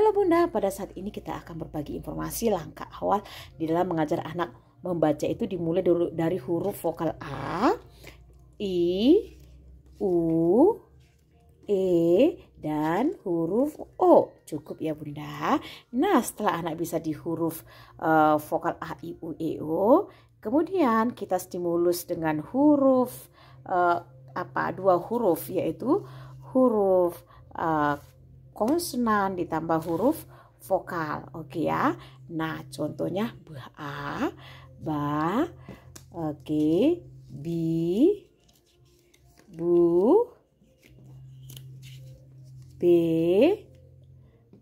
Halo Bunda, pada saat ini kita akan berbagi informasi langkah awal di dalam mengajar anak membaca itu dimulai dari huruf vokal A, I, U, E, dan huruf O. Cukup ya Bunda. Nah, setelah anak bisa di huruf vokal A, I, U, E, O, kemudian kita stimulus dengan huruf dua huruf, yaitu huruf konsonan ditambah huruf vokal. Oke ya. Nah, contohnya ba, ba, oke, bi, bu, be,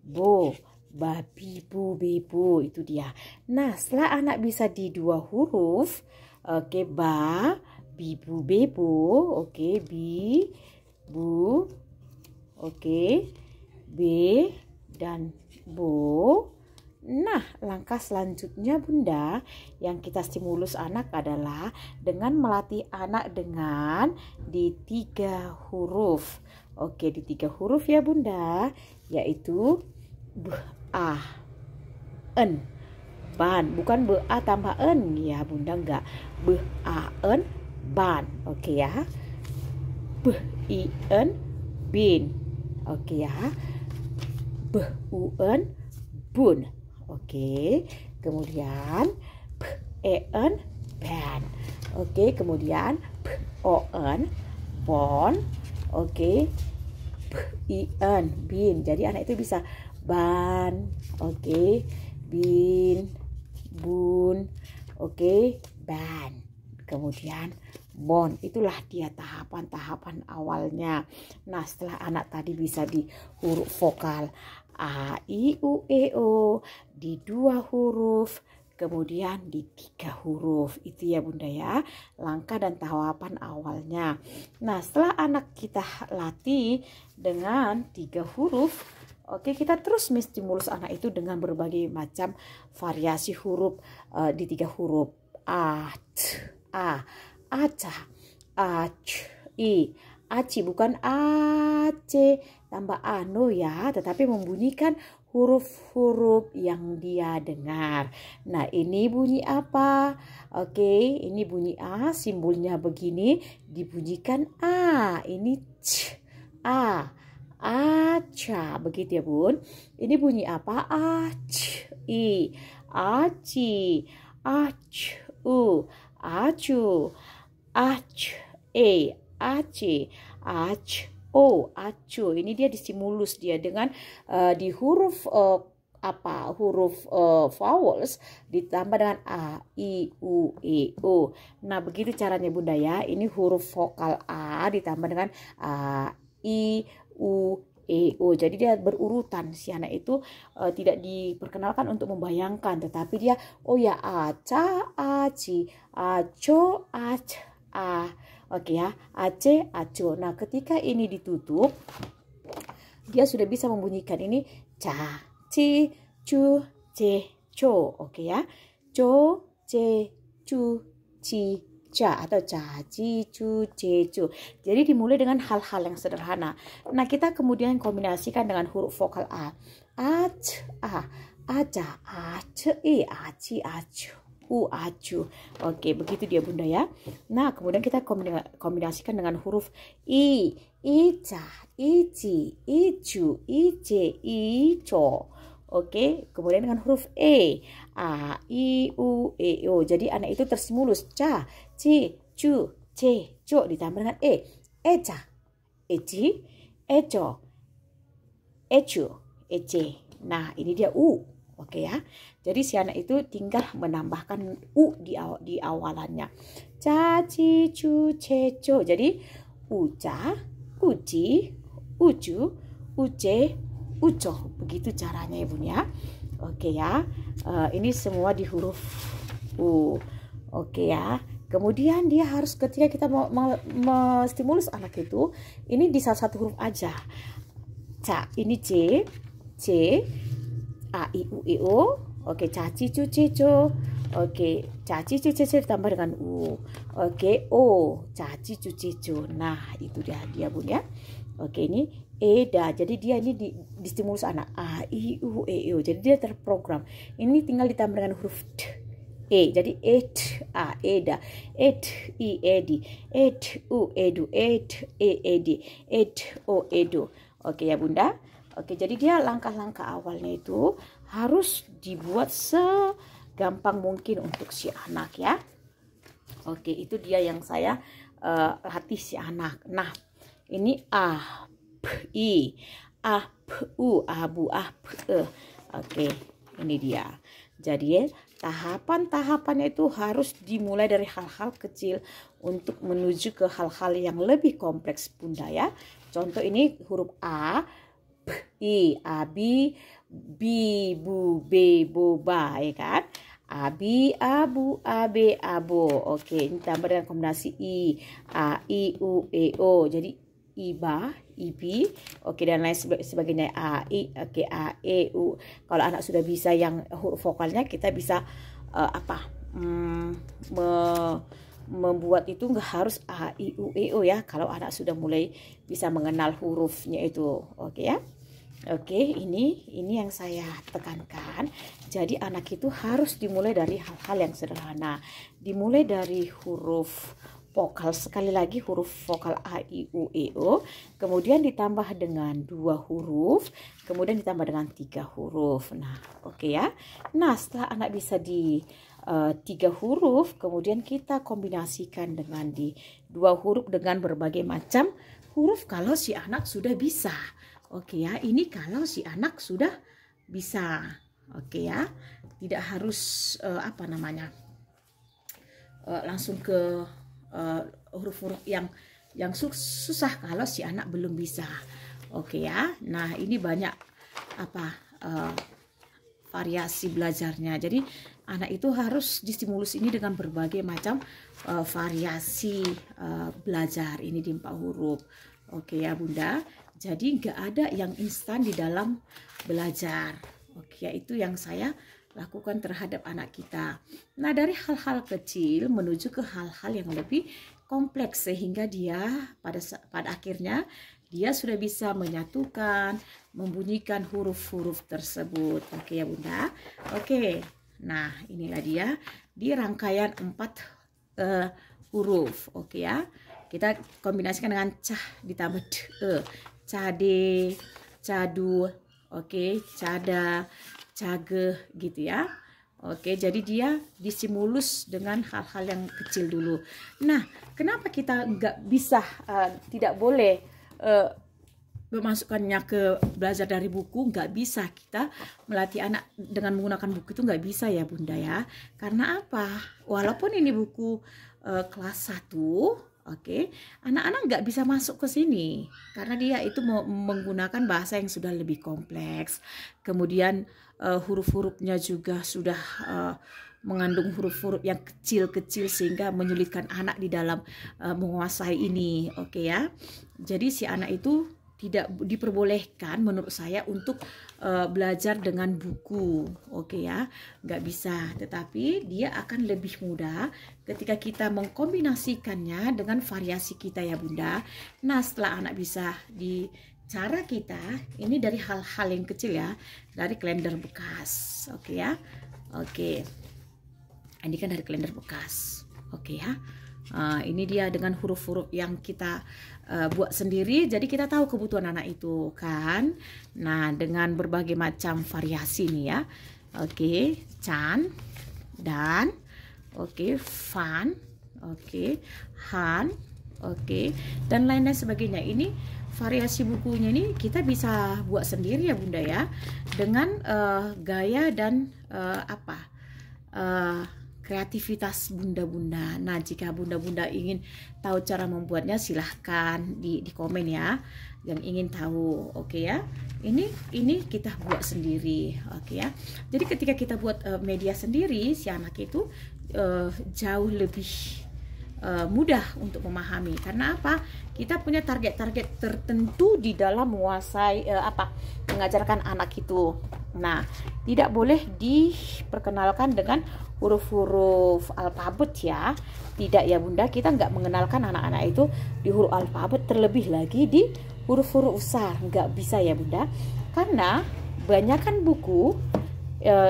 bo, babi, bu, bebo, itu dia. Nah, setelah anak bisa di dua huruf, oke, ba, bibu, bebo, oke, bi, bu, oke, B dan bo. Nah, langkah selanjutnya Bunda yang kita stimulus anak adalah dengan melatih anak dengan di 3 huruf. Oke, di 3 huruf ya Bunda, yaitu b, a, en, ban. Bukan b, a tambah en ya Bunda, enggak. B, a, en, ban. Oke ya. B, i, en, bin. Oke ya. B-u-n, bun. Oke. Kemudian b-e-n, ban. Oke. Kemudian b-o-n, bon. Oke. B-i-n, bin. Jadi anak itu bisa ban. Oke. Bin, bun. Oke. Ban. Kemudian bon. Itulah dia tahapan-tahapan awalnya. Nah, setelah anak tadi bisa di huruf vokal A, I, U, E, O, di 2 huruf, kemudian di 3 huruf. Itu ya Bunda ya, langkah dan tahapan awalnya. Nah, setelah anak kita latih dengan 3 huruf, oke, kita terus menstimulus anak itu dengan berbagai macam variasi huruf di 3 huruf. A, t, a, aca, ac, i, aci, bukan ac tambah ano ya, tetapi membunyikan huruf-huruf yang dia dengar. Nah, ini bunyi apa? Oke, ini bunyi A, simbolnya begini, dibunyikan A. Ini c, a, aca, begitu ya Bun. Ini bunyi apa? Ac, i, aci, acu, acu, ac, e, aci, ac, o, acu. Ini dia distimulus dia dengan di huruf huruf vowels ditambah dengan a, i, u, e, o. Nah, begitu caranya Bunda ya. Ini huruf vokal a ditambah dengan a, i, u, e, o. Jadi dia berurutan. Si anak itu tidak diperkenalkan untuk membayangkan, tetapi dia oh ya, aca, aci, aco, ac, a. Oke ya, ace, aco. Nah, ketika ini ditutup, dia sudah bisa membunyikan ini ca, ci, cu, ce, co. Oke ya, co, ce, cu, ci, ca, atau ca, ci, cu, ce, cu. Jadi dimulai dengan hal-hal yang sederhana. Nah, kita kemudian kombinasikan dengan huruf vokal A. Ac, a, aca, ace, i, aci, acu, u, acu. Oke, begitu dia Bunda ya. Nah, kemudian kita kombinasikan dengan huruf I. Ica, ici, icu, ice, ico. Oke, kemudian dengan huruf E. A, I, U, E, O. Jadi anak itu terstimulus. Ca, ci, cu, ce, co. Ditambah dengan E. Eca, eci, eco, ecu, ece. Nah, ini dia U. Oke ya. Jadi si anak itu tinggal menambahkan u di awalannya. Ca, ci, cu, ce, co. Jadi uca, uci, ucu, uce, uco. Begitu caranya ya Bun ya. Oke ya. Ini semua di huruf u. Oke ya. Kemudian dia harus ketika kita mau stimulus anak itu, ini di salah satu huruf aja. Ca, ini C, C, A, I, U, E, O. Oke, caci, cu, ce, co. Oke, caci, cu, ce, co ditambah dengan U. Oke, O, caci, cu, ce, co. Nah, itu dia Bun ya. Oke, ini EDA. Jadi dia ini di stimulus anak A, I, U, E, O. Jadi dia terprogram. Ini tinggal ditambah dengan huruf T, E. Jadi et, A, EDA, et, I, EDI, et, U, EDU, et, E, EDI, et, O, EDU. Oke ya Bunda. Oke, jadi dia langkah-langkah awalnya itu harus dibuat segampang mungkin untuk si anak ya. Oke, itu dia yang saya latih si anak. Nah, ini A, P, I, A, P, U, abu, A, P, E. Oke, ini dia. Jadi tahapan-tahapannya itu harus dimulai dari hal-hal kecil untuk menuju ke hal-hal yang lebih kompleks Bunda ya. Contoh ini huruf A, P, I, abi, bi, bu, be, bo, ba, ya kan? Abi, abu, abe, abo. Oke, ini tambah dengan kombinasi I, A, I, U, E, O. Jadi iba, ibi. Oke, dan lain sebagainya. A, I, oke, A, E, U. Kalau anak sudah bisa yang huruf vokalnya, kita bisa membuat itu nggak harus A, I, U, E, O ya. Kalau anak sudah mulai bisa mengenal hurufnya itu. Oke ya. Oke, ini yang saya tekankan. Jadi anak itu harus dimulai dari hal-hal yang sederhana. Dimulai dari huruf vokal, sekali lagi huruf vokal A, I, U, E, O. Kemudian ditambah dengan 2 huruf. Kemudian ditambah dengan 3 huruf. Nah, oke ya. Nah, setelah anak bisa di 3 huruf, kemudian kita kombinasikan dengan di 2 huruf dengan berbagai macam huruf kalau si anak sudah bisa. Oke ya, ini kalau si anak sudah bisa. Oke ya, tidak harus langsung ke huruf-huruf yang susah kalau si anak belum bisa. Oke ya. Nah, ini banyak variasi belajarnya. Jadi anak itu harus distimulus ini dengan berbagai macam variasi belajar ini di 4 huruf. Oke ya Bunda. Jadi nggak ada yang instan di dalam belajar. Oke ya, itu yang saya lakukan terhadap anak kita. Nah, dari hal-hal kecil menuju ke hal-hal yang lebih kompleks sehingga dia pada akhirnya dia sudah bisa menyatukan, membunyikan huruf-huruf tersebut. Oke ya Bunda. Oke. Nah, inilah dia di rangkaian 4 huruf. Oke ya. Kita kombinasikan dengan cah ditambah e. Cade, cadu, oke, cada, cage gitu ya. Oke, jadi dia distimulus dengan hal-hal yang kecil dulu. Nah, kenapa kita nggak bisa, tidak boleh memasukkannya ke belajar dari buku? Nggak bisa kita melatih anak dengan menggunakan buku itu, nggak bisa ya Bunda ya. Karena apa? Walaupun ini buku kelas 1, oke, anak-anak nggak bisa masuk ke sini karena dia itu menggunakan bahasa yang sudah lebih kompleks. Kemudian huruf-hurufnya juga sudah mengandung huruf-huruf yang kecil-kecil sehingga menyulitkan anak di dalam menguasai ini. Oke ya. Jadi si anak itu tidak diperbolehkan menurut saya untuk belajar dengan buku. Oke ya, nggak bisa. Tetapi dia akan lebih mudah ketika kita mengkombinasikannya dengan variasi kita ya Bunda. Nah, setelah anak bisa di cara kita, ini dari hal-hal yang kecil ya, dari kalender bekas. Oke ya. Oke, ini kan dari kalender bekas. Oke ya. Ini dia dengan huruf-huruf yang kita buat sendiri, jadi kita tahu kebutuhan anak itu kan. Nah, dengan berbagai macam variasi nih ya. Oke, Chan, Dan, oke, Fan, oke, Han, oke, dan lain-lain sebagainya. Ini variasi bukunya ini kita bisa buat sendiri ya Bunda ya, dengan gaya dan kreativitas bunda-bunda. Nah, jika bunda-bunda ingin tahu cara membuatnya, silahkan di komen ya, yang ingin tahu. Oke ya, ini kita buat sendiri. Oke ya, jadi ketika kita buat media sendiri, si anak itu jauh lebih mudah untuk memahami. Karena apa? Kita punya target-target tertentu di dalam menguasai mengajarkan anak itu. Nah, tidak boleh diperkenalkan dengan huruf-huruf alfabet ya. Tidak ya Bunda, kita nggak mengenalkan anak-anak itu di huruf alfabet, terlebih lagi di huruf-huruf besar, nggak bisa ya Bunda, karena banyakkan buku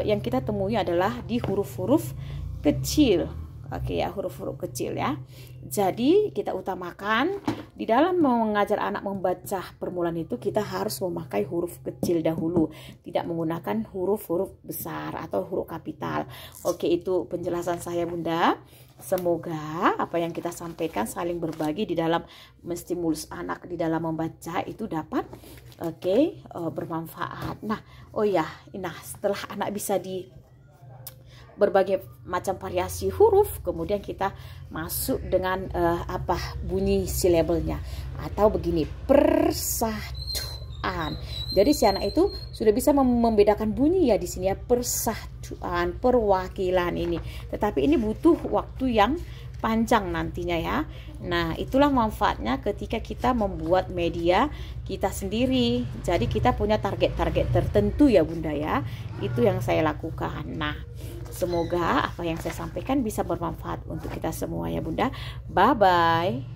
yang kita temui adalah di huruf-huruf kecil. Oke ya, huruf-huruf kecil ya. Jadi kita utamakan di dalam mengajar anak membaca permulaan itu kita harus memakai huruf kecil dahulu, tidak menggunakan huruf-huruf besar atau huruf kapital. Oke, itu penjelasan saya Bunda. Semoga apa yang kita sampaikan saling berbagi di dalam menstimulus anak di dalam membaca itu dapat bermanfaat. Nah, setelah anak bisa di berbagai macam variasi huruf, kemudian kita masuk dengan bunyi silabelnya, atau begini, persatuan. Jadi si anak itu sudah bisa membedakan bunyi ya di sini ya, persatuan, perwakilan ini. Tetapi ini butuh waktu yang panjang nantinya ya. Nah, itulah manfaatnya ketika kita membuat media kita sendiri. Jadi kita punya target-target tertentu ya Bunda ya. Itu yang saya lakukan. Nah, semoga apa yang saya sampaikan bisa bermanfaat untuk kita semua ya Bunda. Bye-bye.